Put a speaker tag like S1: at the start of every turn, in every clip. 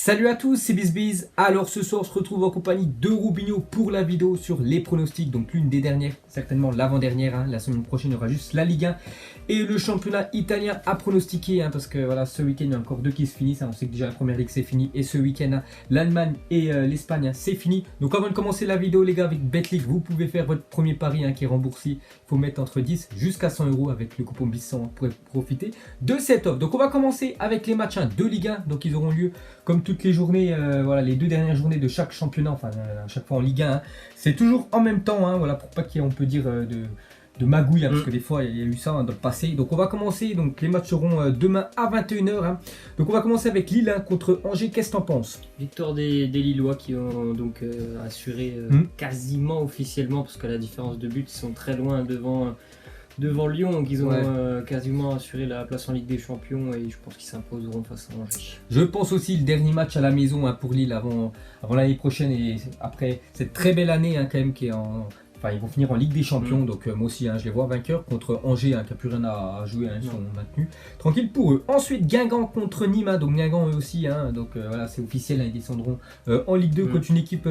S1: Salut à tous, c'est BizBiz. Alors ce soir, on se retrouve en compagnie de Rubinho pour la vidéo sur les pronostics. Donc l'une des dernières, certainement l'avant-dernière. La semaine prochaine, il y aura juste la Ligue 1 et le championnat italien à pronostiquer. Parce que voilà, ce week-end, il y a encore deux qui se finissent. On sait que déjà la première ligue c'est fini. Et ce week-end, l'Allemagne et l'Espagne, c'est fini. Donc avant de commencer la vidéo, les gars, avec Betclic, vous pouvez faire votre premier pari qui est remboursé. Il faut mettre entre 10 jusqu'à 100 € avec le coupon BIZ100 pour profiter de cette offre. Donc on va commencer avec les matchs de Ligue 1. Donc ils auront lieu comme toutes les journées, voilà, les deux dernières journées de chaque championnat, enfin à chaque fois en Ligue 1. C'est toujours en même temps, voilà, pour pas qu'il y ait, on peut dire, de magouille, parce que des fois il y a eu ça dans le passé. Donc on va commencer, donc les matchs seront demain à 21h. Donc on va commencer avec Lille contre Angers. Qu'est-ce que t'en penses?
S2: Victoire des Lillois qui ont donc assuré quasiment officiellement, parce que la différence de buts, ils sont très loin devant Lyon, donc ils ont quasiment assuré la place en Ligue des Champions et je pense qu'ils s'imposeront face à Angers.
S1: Je pense aussi le dernier match à la maison pour Lille avant l'année prochaine et après cette très belle année quand même qui est en... Enfin, ils vont finir en Ligue des Champions, donc moi aussi je les vois vainqueurs contre Angers qui n'a plus rien à jouer, ils sont maintenus. Tranquille pour eux. Ensuite, Guingamp contre Nîmes, donc Guingamp eux aussi, donc voilà, c'est officiel, ils descendront en Ligue 2 contre une équipe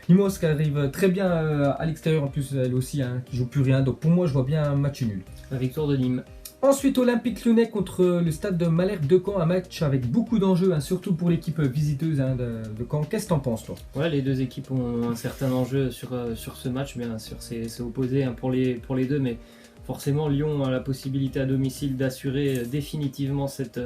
S1: Nîmes qui arrive très bien à l'extérieur, en plus elle aussi, qui joue plus rien. Donc pour moi, je vois bien un match nul.
S2: La victoire de Nîmes.
S1: Ensuite, Olympique Lyonnais contre le stade de Malherbe de Caen, un match avec beaucoup d'enjeux, surtout pour l'équipe visiteuse de Caen. Qu'est-ce que t'en penses, toi?
S2: Ouais, les deux équipes ont un certain enjeu sur ce match, bien sûr, c'est opposé pour les deux, mais forcément, Lyon a la possibilité à domicile d'assurer définitivement cette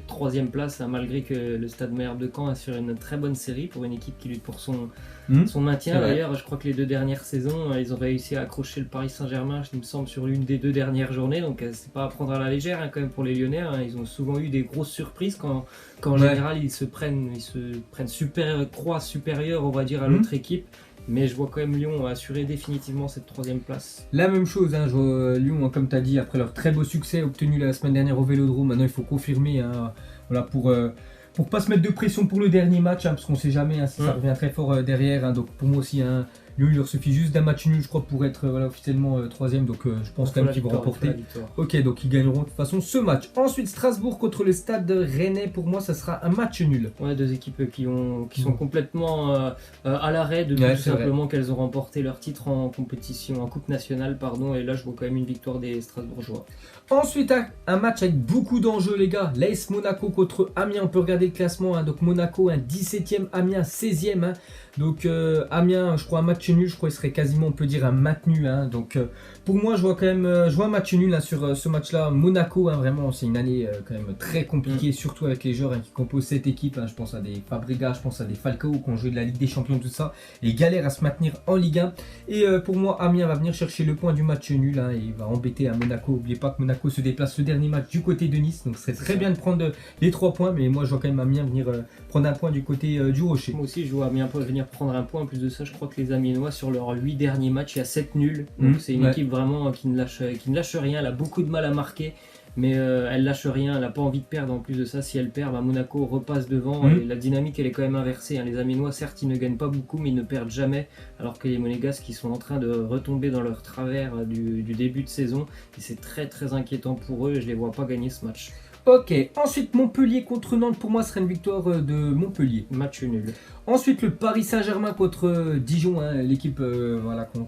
S2: troisième place, malgré que le stade Malherbe de Caen assure une très bonne série pour une équipe qui lutte pour son maintien. D'ailleurs, je crois que les deux dernières saisons, ils ont réussi à accrocher le Paris Saint-Germain, il me semble, sur l'une des deux dernières journées. Donc, c'est pas à prendre à la légère quand même pour les Lyonnais. Ils ont souvent eu des grosses surprises quand en général ils se prennent croix supérieure, on va dire, à l'autre équipe. Mais je vois quand même Lyon assurer définitivement cette troisième place.
S1: La même chose, je vois Lyon, comme tu as dit, après leur très beau succès obtenu la semaine dernière au Vélodrome. Maintenant, il faut confirmer voilà, pour pas se mettre de pression pour le dernier match, parce qu'on ne sait jamais si ça revient très fort derrière. Donc pour moi aussi, Lyon, il leur suffit juste d'un match nul, je crois, pour être officiellement troisième. Donc je pense quand même qu'ils vont remporter. Ok, donc ils gagneront de toute façon ce match. Ensuite, Strasbourg contre le Stade Rennais. Pour moi, ça sera un match nul.
S2: Ouais, deux équipes qui sont complètement à l'arrêt depuis tout simplement qu'elles ont remporté leur titre en compétition, en Coupe nationale, pardon. Et là, je vois quand même une victoire des Strasbourgeois.
S1: Ensuite, un match avec beaucoup d'enjeux, les gars. L'AS Monaco contre Amiens. On peut regarder le classement. Donc Monaco, 17e, Amiens, 16e. Donc Amiens, je crois un match nul. Je crois qu'il serait quasiment, on peut dire, un maintenu. Donc pour moi, je vois quand même un match nul sur ce match-là. Monaco, vraiment, c'est une année quand même très compliquée, surtout avec les joueurs qui composent cette équipe. Je pense à des Fabregas, je pense à des Falcao qui ont joué de la Ligue des Champions, tout ça. Et galèrent à se maintenir en Ligue 1. Et pour moi, Amiens va venir chercher le point du match nul. Et il va embêter à Monaco. N'oubliez pas que Monaco se déplace le dernier match du côté de Nice. Donc ce serait très bien de prendre les 3 points. Mais moi, je vois quand même Amiens venir prendre un point du côté du Rocher.
S2: Moi aussi, je vois Amiens venir prendre un point. En plus de ça, je crois que les Amiénois, sur leurs 8 derniers matchs, il y a 7 nuls. Donc c'est une équipe vraiment qui ne lâche rien. Elle a beaucoup de mal à marquer. Mais elle lâche rien, elle n'a pas envie de perdre. En plus de ça, si elle perd, Monaco repasse devant. Et la dynamique, elle est quand même inversée. Les Amiénois, certes, ils ne gagnent pas beaucoup, mais ils ne perdent jamais. Alors que les Monégasques, qui sont en train de retomber dans leur travers du début de saison. Et c'est très très inquiétant pour eux. Je ne les vois pas gagner ce match.
S1: Ok, ensuite Montpellier contre Nantes, pour moi ce serait une victoire de Montpellier.
S2: Match nul.
S1: Ensuite le Paris Saint-Germain contre Dijon, l'équipe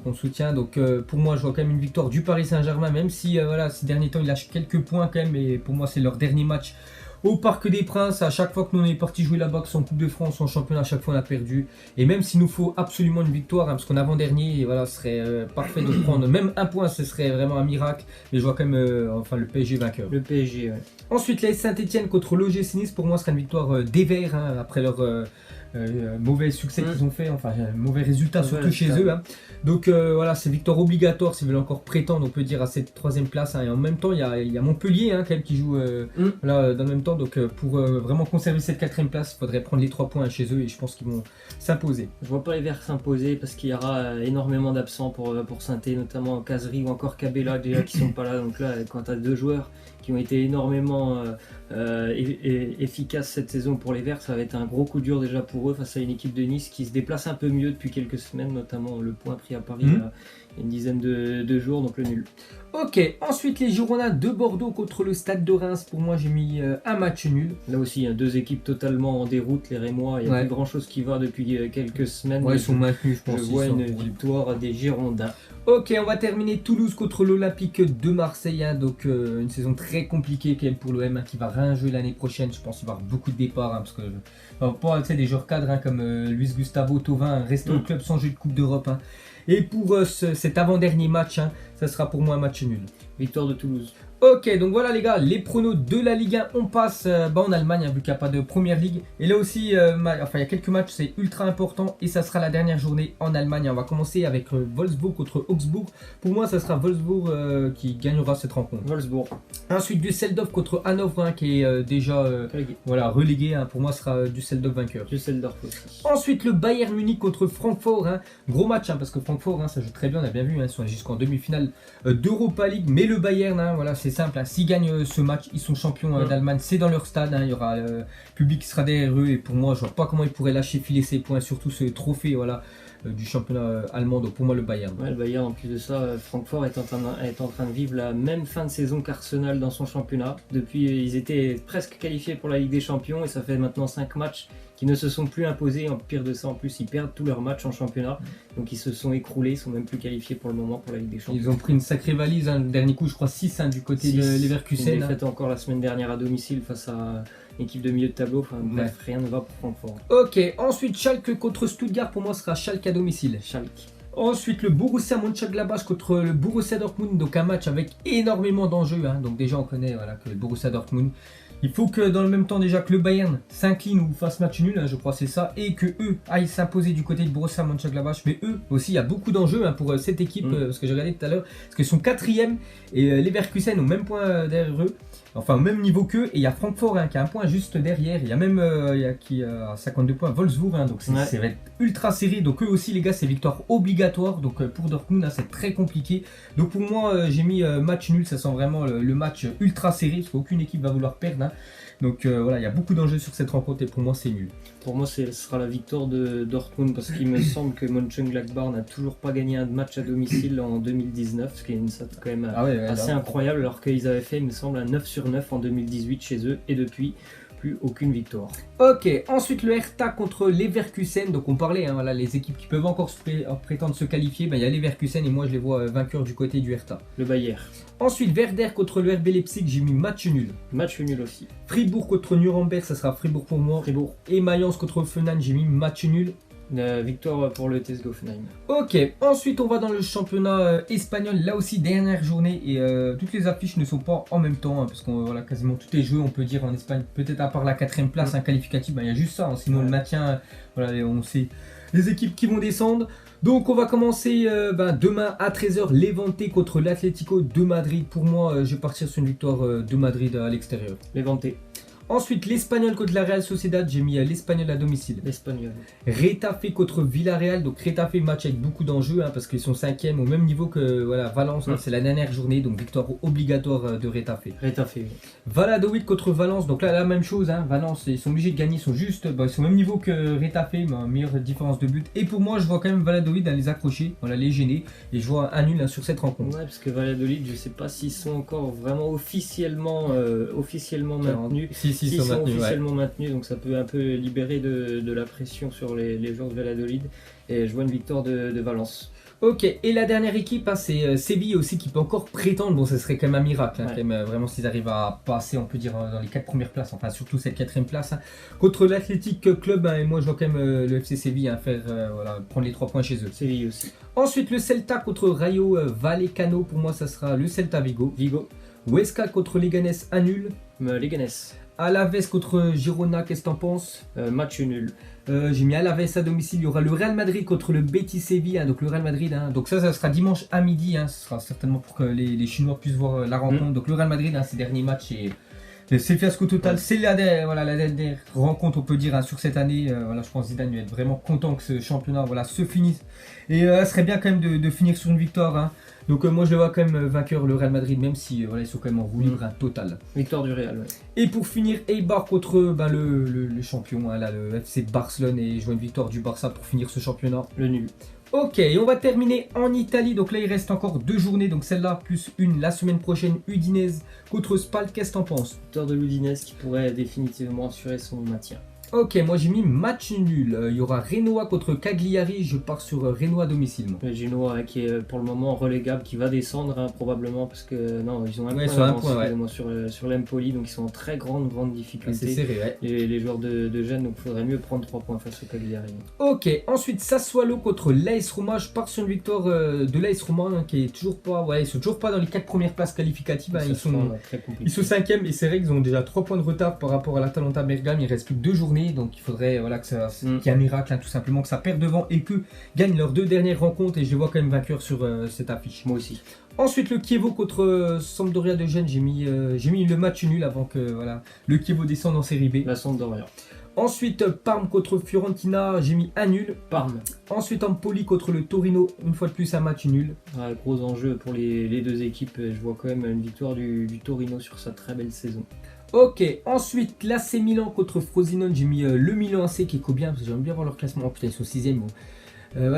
S1: qu'on soutient. Donc pour moi je vois quand même une victoire du Paris Saint-Germain, même si ces derniers temps ils lâchent quelques points quand même. Et pour moi c'est leur dernier match au Parc des Princes. À chaque fois que nous on est parti jouer là-bas, que ce soit en Coupe de France, en championnat, à chaque fois on a perdu. Et même s'il nous faut absolument une victoire, parce qu'on avant-dernier, ce serait parfait de prendre même un point, ce serait vraiment un miracle. Mais je vois quand même le PSG vainqueur.
S2: Le PSG, ouais.
S1: Ensuite, l'AS Saint-Etienne contre l'OGC Nice, pour moi, ce sera une victoire des Verts après leur mauvais succès qu'ils ont fait, mauvais résultats surtout chez eux. Donc voilà, c'est victoire obligatoire s'ils veulent encore prétendre, on peut dire, à cette troisième place. Et en même temps, il y a Montpellier quand même qui joue dans le même temps. Donc pour vraiment conserver cette quatrième place, il faudrait prendre les 3 points chez eux et je pense qu'ils vont s'imposer.
S2: Je vois pas les Verts s'imposer parce qu'il y aura énormément d'absents pour Saint-Étienne, notamment Cazerie ou encore Cabella déjà qui sont pas là. Donc là, quand tu as 2 joueurs qui ont été énormément efficaces cette saison pour les Verts. Ça va être un gros coup dur déjà pour eux face à une équipe de Nice qui se déplace un peu mieux depuis quelques semaines, notamment le point pris à Paris il y a une dizaine de jours, donc le nul.
S1: Ok, ensuite les Girondins de Bordeaux contre le Stade de Reims. Pour moi, j'ai mis un match nul.
S2: Là aussi, deux équipes totalement en déroute, les Rémois. Il n'y a plus grand chose qui va depuis quelques semaines.
S1: Ouais, ils sont maintenus, je pense.
S2: Je vois une victoire des Girondins.
S1: Ok, on va terminer Toulouse contre l'Olympique de Marseille. Donc une saison très compliquée quand même pour l'OM qui va réinjouer l'année prochaine. Je pense qu'il va y avoir beaucoup de départs. Parce que pas des joueurs cadres comme Luis Gustavo Thauvin rester au club sans jeu de Coupe d'Europe. Et pour cet avant-dernier match, ça sera pour moi un match nul.
S2: Victoire de Toulouse.
S1: Ok, donc voilà les gars, les pronos de la Ligue 1, on passe en Allemagne, vu qu'il n'y a pas de première ligue. Et là aussi, il y a quelques matchs, c'est ultra important. Et ça sera la dernière journée en Allemagne. On va commencer avec Wolfsburg contre Augsbourg. Pour moi, ça sera Wolfsburg qui gagnera cette rencontre.
S2: Wolfsburg.
S1: Ensuite, Düsseldorf contre Hanovre, qui est déjà relégué. Pour moi, ce sera Düsseldorf vainqueur.
S2: Düsseldorf aussi.
S1: Ensuite, le Bayern Munich contre Francfort. Gros match, parce que Francfort, ça joue très bien, on a bien vu. Ils sont jusqu'en demi-finale d'Europa League. Mais le Bayern, voilà, c'est simple, s'ils gagnent ce match, ils sont champions d'Allemagne, c'est dans leur stade, il y aura le public qui sera derrière eux et pour moi je vois pas comment ils pourraient lâcher filer ces points, surtout ce trophée du championnat allemand, donc pour moi le Bayern.
S2: Ouais, le Bayern, en plus de ça, Francfort est en train de vivre la même fin de saison qu'Arsenal dans son championnat. Depuis, ils étaient presque qualifiés pour la Ligue des Champions et ça fait maintenant 5 matchs qui ne se sont plus imposés. En pire de ça, en plus, ils perdent tous leurs matchs en championnat. Donc ils se sont écroulés, ils sont même plus qualifiés pour le moment pour la Ligue des Champions.
S1: Ils ont pris une sacrée valise, le dernier coup je crois 6 du côté de Leverkusen.
S2: Ils ont fait encore la semaine dernière à domicile face à une équipe de milieu de tableau. Bref, rien ne va pour Francfort.
S1: Ok, ensuite Schalke contre Stuttgart, pour moi ce sera Schalke à domicile.
S2: Schalke.
S1: Ensuite, le Borussia Mönchengladbach contre le Borussia Dortmund, donc un match avec énormément d'enjeux. Donc déjà, on connaît que le Borussia Dortmund, il faut que dans le même temps déjà que le Bayern s'incline ou fasse match nul, je crois c'est ça, et que eux aillent s'imposer du côté de Borussia Mönchengladbach. Mais eux aussi, il y a beaucoup d'enjeux pour cette équipe, parce que j'ai regardé tout à l'heure, parce qu'ils sont 4e et Leverkusen au même point derrière eux. Enfin, au même niveau qu'eux, et il y a Francfort qui a un point juste derrière. Il y a même qui a 52 points, Wolfsburg, donc ça va être ultra serré. Donc eux aussi, les gars, c'est victoire obligatoire. Donc pour Dortmund, c'est très compliqué. Donc pour moi, j'ai mis match nul. Ça sent vraiment le match ultra serré, parce qu'aucune équipe va vouloir perdre. Donc voilà, il y a beaucoup d'enjeux sur cette rencontre, et pour moi, c'est nul.
S2: Pour moi, ce sera la victoire de Dortmund, parce qu'il me semble que Mönchengladbach n'a toujours pas gagné un match à domicile en 2019, ce qui est une stat quand même assez incroyable, alors qu'ils avaient fait, il me semble, un 9/9 en 2018 chez eux, et depuis, plus aucune victoire.
S1: Ok, ensuite le Hertha contre Leverkusen. Donc on parlait, les équipes qui peuvent encore prétendre se qualifier, il y a Leverkusen et moi je les vois vainqueurs du côté du Hertha.
S2: Le Bayern.
S1: Ensuite Werder contre le RB Leipzig, j'ai mis match nul.
S2: Match nul aussi.
S1: Fribourg contre Nuremberg, ça sera Fribourg pour moi.
S2: Fribourg.
S1: Et Mayence contre Offenheim, j'ai mis match nul.
S2: Victoire pour le TSG Hoffenheim.
S1: Ok, ensuite on va dans le championnat espagnol, là aussi dernière journée et toutes les affiches ne sont pas en même temps, parce qu'on quasiment tout est joué on peut dire en Espagne, peut-être à part la 4ème place qualificative, il y a juste ça, sinon le maintien, on sait les équipes qui vont descendre. Donc on va commencer demain à 13h, Levante contre l'Atlético de Madrid. Pour moi je vais partir sur une victoire de Madrid à l'extérieur.
S2: Levante.
S1: Ensuite, l'Espagnol contre la Real Sociedad, j'ai mis l'Espagnol à domicile.
S2: L'Espagnol.
S1: Retafe contre Villarreal, donc Retafe match avec beaucoup d'enjeux, parce qu'ils sont 5e au même niveau que Valence, c'est la dernière journée, donc victoire obligatoire de Retafe.
S2: Retafe, oui.
S1: Valladolid contre Valence, donc là la même chose, Valence ils sont obligés de gagner, ils sont au même niveau que Retafe, mais meilleure différence de but. Et pour moi, je vois quand même Valladolid les accrocher, les gêner, et je vois un nul sur cette rencontre.
S2: Ouais, parce que Valladolid, je sais pas s'ils sont encore vraiment officiellement maintenus. Ils sont officiellement maintenus, donc ça peut un peu libérer de la pression sur les joueurs de Valladolid. Et je vois une victoire de Valence.
S1: Ok, et la dernière équipe, c'est Séville aussi qui peut encore prétendre. Bon, ça serait quand même un miracle, quand même, vraiment s'ils arrivent à passer, on peut dire, dans les 4 premières places, enfin surtout cette 4ème place, contre l'Athletic Club. Et moi, je vois quand même le FC Séville prendre les 3 points chez eux.
S2: Séville aussi.
S1: Ensuite, le Celta contre Rayo Vallecano. Pour moi, ça sera le Celta Vigo. Huesca contre Leganés, un nul.
S2: Leganés.
S1: Alaves contre Girona, qu'est-ce que t'en penses?
S2: Match nul.
S1: J'ai mis Alaves à domicile. Il y aura le Real Madrid contre le Betis Séville, donc le Real Madrid. Donc ça sera dimanche à midi. Ce sera certainement pour que les Chinois puissent voir la rencontre. Donc le Real Madrid, ces derniers matchs, C'est le fiasco total.
S2: Ouais.
S1: C'est la dernière rencontre, on peut dire, hein, sur cette année. Voilà, je pense que Zidane va être vraiment content que ce championnat voilà, se finisse. Et ce serait bien quand même de finir sur une victoire. Hein. Donc moi je le vois quand même vainqueur le Real Madrid, même si voilà, ils sont quand même en roue libre total.
S2: Victoire du Real, ouais.
S1: Et pour finir, Eibar contre le champion, hein, là, le FC Barcelone, et je vois une victoire du Barça pour finir ce championnat.
S2: Le nul.
S1: Ok, et on va terminer en Italie. Donc là, il reste encore 2 journées. Donc celle-là, plus une la semaine prochaine, Udinese contre Spal. Qu'est-ce que t'en penses?
S2: Victoire de l'Udinese qui pourrait définitivement assurer son maintien.
S1: Ok, moi j'ai mis match nul. Il y aura Renoa contre Cagliari. Je pars sur Renoa à domicile. Moi.
S2: Le Genoa qui est pour le moment relégable, qui va descendre hein, probablement parce que non, ils ont un
S1: Ouais,
S2: point
S1: sur un
S2: d'avance,
S1: point, ouais.
S2: excusez-moi, sur l'Empoli, donc ils sont en très grande
S1: Ah,
S2: difficulté.
S1: c'est serré, ouais.
S2: Les joueurs de Gênes, donc il faudrait mieux prendre 3 points face au Cagliari.
S1: Ok, ensuite Sassuolo contre l'AS Roma. Je pars sur une victoire de l'AS Roma hein, qui est toujours pas, ouais, ils sont toujours pas dans les 4 premières places qualificatives. Hein, ils sont 5e et c'est vrai qu'ils ont déjà 3 points de retard par rapport à l'Atalanta Bergame. Il reste plus que 2 journées, donc il faudrait voilà, qu'il y ait un miracle, hein, tout simplement, que ça perde devant et que gagnent leurs 2 dernières rencontres. Et je les vois quand même vainqueurs sur cette affiche.
S2: Moi aussi.
S1: Ensuite, le Chievo contre Sampdoria de Gênes. J'ai mis le match nul avant que voilà, le Chievo descende en série B.
S2: La Sampdoria.
S1: Ensuite, Parme contre Fiorentina, j'ai mis un nul.
S2: Parme.
S1: Ensuite, Empoli contre le Torino, une fois de plus un match nul.
S2: Ouais, gros enjeu pour les deux équipes. Je vois quand même une victoire du Torino sur sa très belle saison.
S1: Ok, ensuite l'AC Milan contre Frosinone, j'ai mis le Milan AC qui est bien parce que j'aime bien voir leur classement. Oh putain, ils sont 6ème. Bon.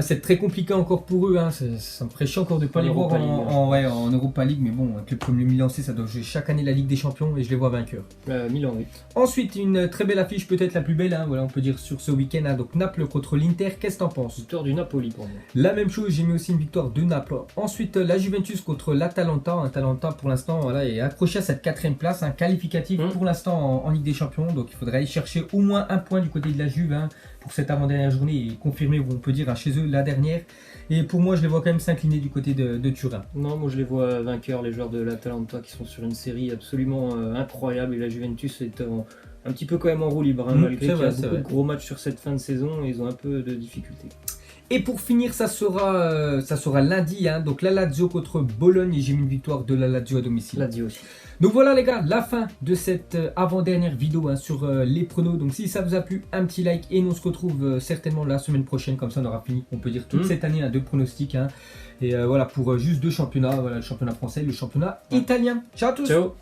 S1: C'est très compliqué encore pour eux, hein. Ça me ferait chier encore de ne pas les voir en Europa League, mais bon, un club comme le Milan C, ça doit jouer chaque année la Ligue des Champions et je les vois vainqueurs.
S2: Milan, oui.
S1: Ensuite, une très belle affiche, peut-être la plus belle, hein, voilà, on peut dire sur ce week-end, hein, donc Naples contre l'Inter, qu'est-ce que t'en penses?
S2: Victoire du Napoli pour moi.
S1: La même chose, j'ai mis aussi une victoire de Naples. Ensuite, la Juventus contre l'Atalanta. Atalanta pour l'instant voilà, est accroché à cette 4ème place, un qualificatif pour l'instant en Ligue des Champions, donc il faudrait aller chercher au moins un point du côté de la Juve hein, pour cette avant-dernière journée et confirmer, on peut dire, chez eux la dernière. Et pour moi, je les vois quand même s'incliner du côté de Turin.
S2: Non, moi je les vois vainqueurs, les joueurs de l'Atalanta qui sont sur une série absolument incroyable. Et la Juventus est un petit peu quand même en roue libre, hein, malgré qu'il y a beaucoup de gros matchs sur cette fin de saison. Ils ont un peu de difficultés.
S1: Et pour finir, ça sera lundi. Hein, donc la Lazio contre Bologne et j'ai mis une victoire de la Lazio à domicile.
S2: Lazio aussi.
S1: Donc voilà les gars, la fin de cette avant-dernière vidéo hein, sur les pronos. Donc si ça vous a plu, un petit like et nous on se retrouve certainement la semaine prochaine. Comme ça on aura fini, on peut dire, toute cette année hein, de pronostics. Hein, et voilà, pour juste 2 championnats, voilà, le championnat français et le championnat italien. Ciao à tous.
S2: Ciao.